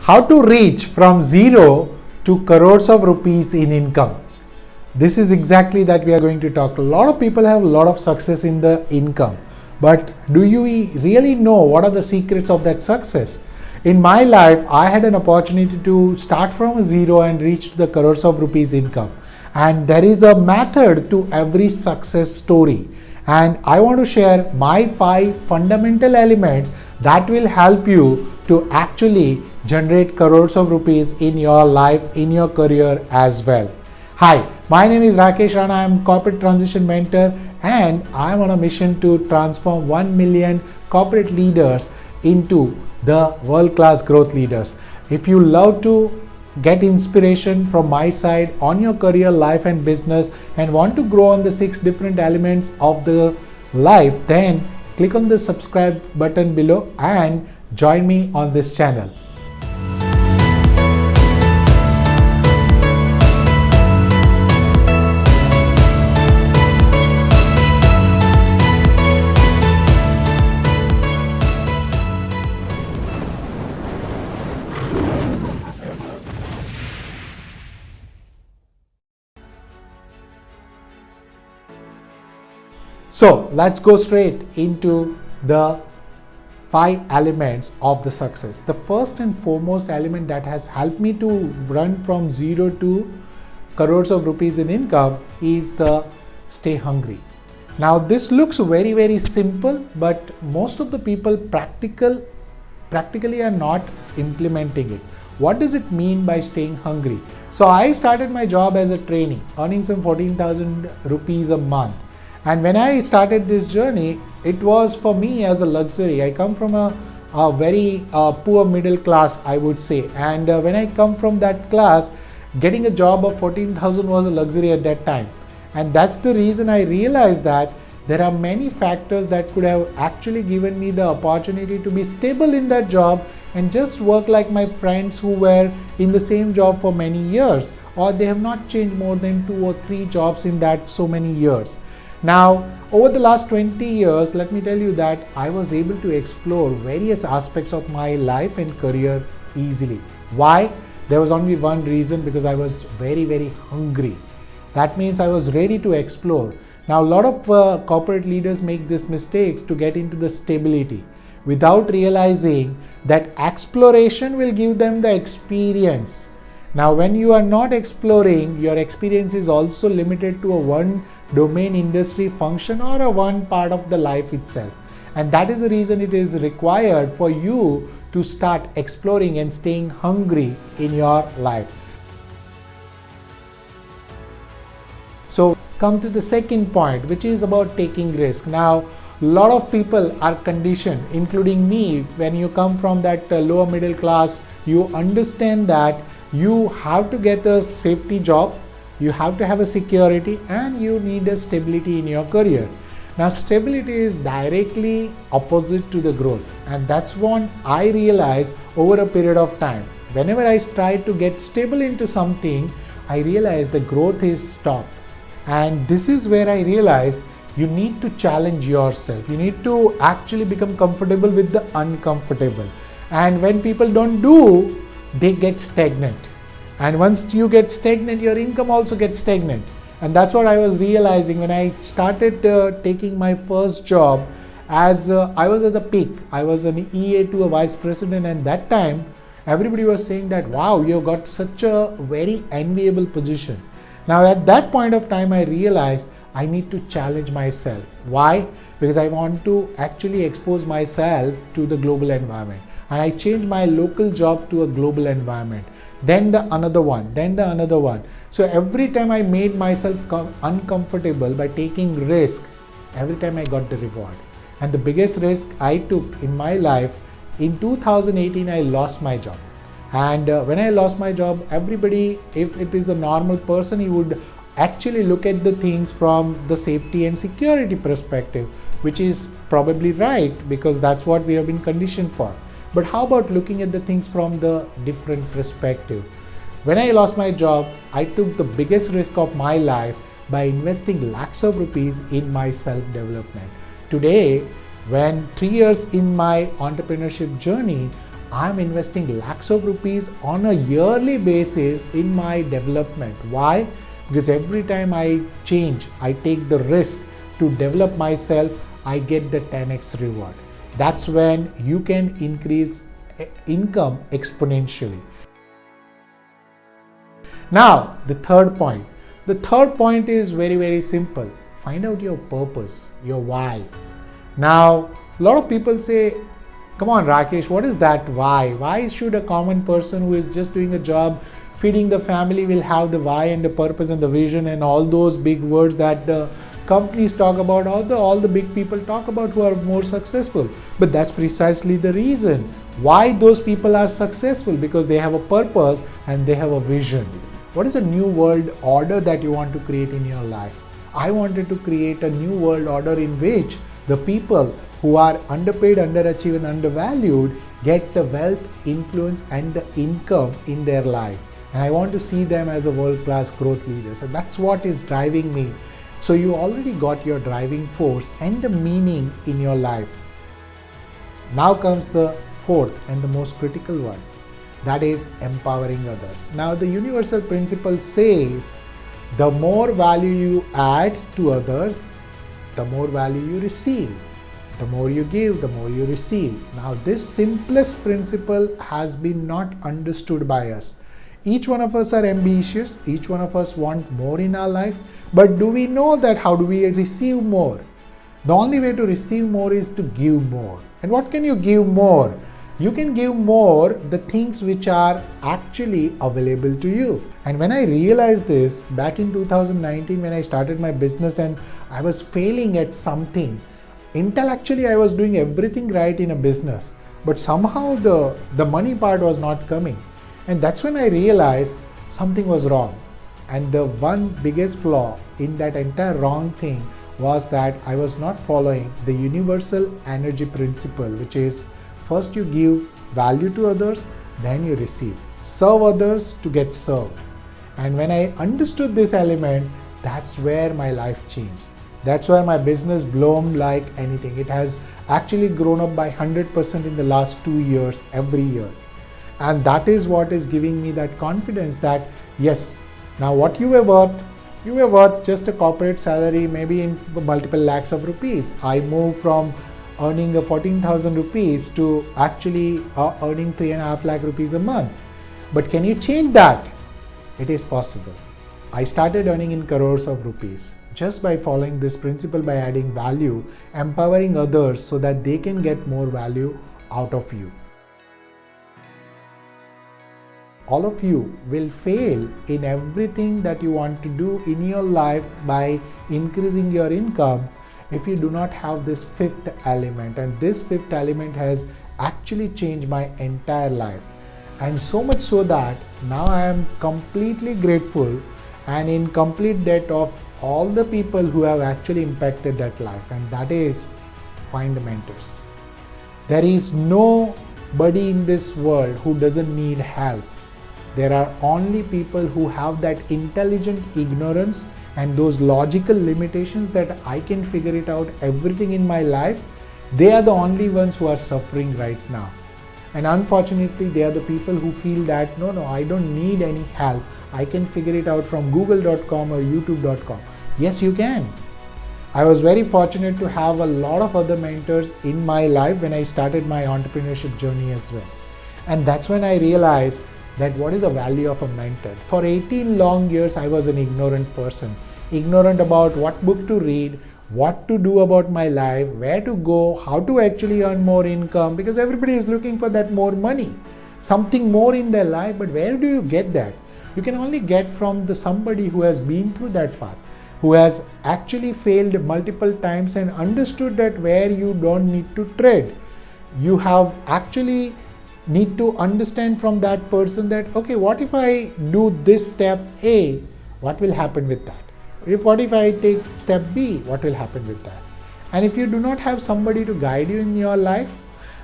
how to reach from zero to crores of rupees in income. This is exactly that we are going to talk. A lot of people have a lot of success in the income, but do you really know what are the secrets of that success? In my life, I had an opportunity to start from a zero and reach the crores of rupees income. And there is a method to every success story. And I want to share my 5 fundamental elements that will help you to actually generate crores of rupees in your life, in your career as well. Hi, my name is Rakesh Rana. I am corporate transition mentor and I am on a mission to transform 1 million corporate leaders into the world-class growth leaders. If you love to get inspiration from my side on your career, life and business and want to grow on the 6 different elements of the life, then click on the subscribe button below and join me on this channel. So let's go straight into the 5 elements of the success. The first and foremost element that has helped me to run from zero to crores of rupees in income is the stay hungry. Now this looks very simple, but most of the people practically are not implementing it. What does it mean by staying hungry? So I started my job as a trainee, earning some 14,000 rupees a month. And when I started this journey, it was for me as a luxury. I come from a very poor middle class, I would say. And when I come from that class, getting a job of 14,000 was a luxury at that time. And that's the reason I realized that there are many factors that could have actually given me the opportunity to be stable in that job and just work like my friends who were in the same job for many years, or they have not changed more than 2 or 3 jobs in that so many years. Now, over the last 20 years, let me tell you that I was able to explore various aspects of my life and career easily. Why? There was only one reason: because I was very hungry. That means I was ready to explore. Now, a lot of corporate leaders make these mistakes to get into the stability without realizing that exploration will give them the experience. Now, when you are not exploring, your experience is also limited to a one domain industry function or a one part of the life itself. And that is the reason it is required for you to start exploring and staying hungry in your life. So come to the second point, which is about taking risk. Now, a lot of people are conditioned, including me. When you come from that lower middle class, you understand that you have to get a safety job, you have to have a security, and you need a stability in your career. Now, stability is directly opposite to the growth, and that's what I realized over a period of time. Whenever I try to get stable into something, I realize the growth is stopped. And this is where I realized you need to challenge yourself. You need to actually become comfortable with the uncomfortable. And when people don't do, they get stagnant. And once you get stagnant, your income also gets stagnant. And that's what I was realizing when I started taking my first job. As I was at the peak, I was an EA to a vice president, and that time everybody was saying that, wow, you've got such a very enviable position. Now at that point of time, I realized I need to challenge myself. Why? Because I want to actually expose myself to the global environment. And I changed my local job to a global environment. Then the another one, then the another one. So every time I made myself uncomfortable by taking risk, every time I got the reward. And the biggest risk I took in my life, in 2018, I lost my job. And when I lost my job, everybody, if it is a normal person, he would actually look at the things from the safety and security perspective, which is probably right because that's what we have been conditioned for. But how about looking at the things from the different perspective? When I lost my job, I took the biggest risk of my life by investing lakhs of rupees in my self-development. Today, when 3 years in my entrepreneurship journey, I'm investing lakhs of rupees on a yearly basis in my development. Why? Because every time I change, I take the risk to develop myself, I get the 10x reward. That's when you can increase income exponentially. Now, the third point. The third point is very, very simple. Find out your purpose, your why. Now, a lot of people say, come on, Rakesh, what is that why? Why should a common person who is just doing a job, feeding the family, will have the why and the purpose and the vision and all those big words that the companies talk about, all the big people talk about who are more successful? But that's precisely the reason why those people are successful, because they have a purpose and they have a vision. What is a new world order that you want to create in your life? I wanted to create a new world order in which the people who are underpaid, underachieved and undervalued get the wealth, influence and the income in their life. And I want to see them as a world-class growth leaders. And that's what is driving me. So you already got your driving force and the meaning in your life. Now comes the fourth and the most critical one. That is empowering others. Now the universal principle says, the more value you add to others, the more value you receive. The more you give, the more you receive. Now this simplest principle has been not understood by us. Each one of us are ambitious, each one of us want more in our life, but do we know that how do we receive more? The only way to receive more is to give more. And what can you give more? You can give more the things which are actually available to you. And when I realized this back in 2019, when I started my business and I was failing at something, intellectually I was doing everything right in a business, but somehow the money part was not coming. And that's when I realized something was wrong. And the one biggest flaw in that entire wrong thing was that I was not following the universal energy principle, which is first you give value to others, then you receive. Serve others to get served. And when I understood this element, that's where my life changed. That's where my business bloomed like anything. It has actually grown up by 100% in the last 2 years, every year. And that is what is giving me that confidence that yes, now what you were worth just a corporate salary, maybe in multiple lakhs of rupees. I moved from earning 14,000 rupees to actually earning 3.5 lakh rupees a month. But can you change that? It is possible. I started earning in crores of rupees just by following this principle, by adding value, empowering others so that they can get more value out of you. All of you will fail in everything that you want to do in your life by increasing your income if you do not have this fifth element. And this fifth element has actually changed my entire life. And so much so that now I am completely grateful and in complete debt of all the people who have actually impacted that life. And that is, find mentors. There is nobody in this world who doesn't need help. There are only people who have that intelligent ignorance and those logical limitations that I can figure it out everything in my life. They are the only ones who are suffering right now. And unfortunately, they are the people who feel that, no, I don't need any help. I can figure it out from google.com or youtube.com. Yes, you can. I was very fortunate to have a lot of other mentors in my life when I started my entrepreneurship journey as well. And that's when I realized that what is the value of a mentor. For 18 long years, I was an ignorant person, ignorant about what book to read, what to do about my life, where to go, how to actually earn more income, because everybody is looking for that more money, something more in their life. But where do you get that? You can only get from somebody who has been through that path, who has actually failed multiple times and understood that where you don't need to tread. You have actually need to understand from that person that, okay, what if I do this step A, what will happen with that? What if I take step B, what will happen with that? And if you do not have somebody to guide you in your life,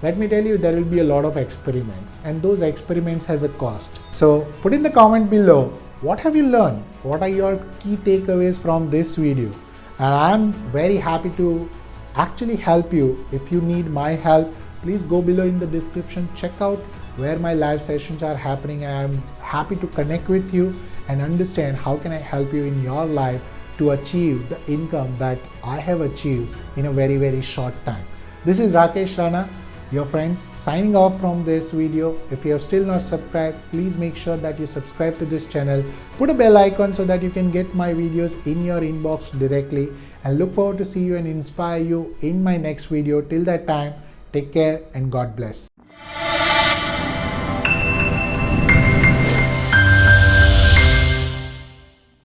let me tell you, there will be a lot of experiments, and those experiments has a cost. So put in the comment below, what have you learned? What are your key takeaways from this video? And I'm very happy to actually help you. If you need my help, please go below in the description, check out where my live sessions are happening. I am happy to connect with you and understand how can I help you in your life to achieve the income that I have achieved in a very, very short time. This is Rakesh Rana, your friends, signing off from this video. If you have still not subscribed, please make sure that you subscribe to this channel. Put a bell icon so that you can get my videos in your inbox directly, and look forward to see you and inspire you in my next video. Till that time, take care and God bless.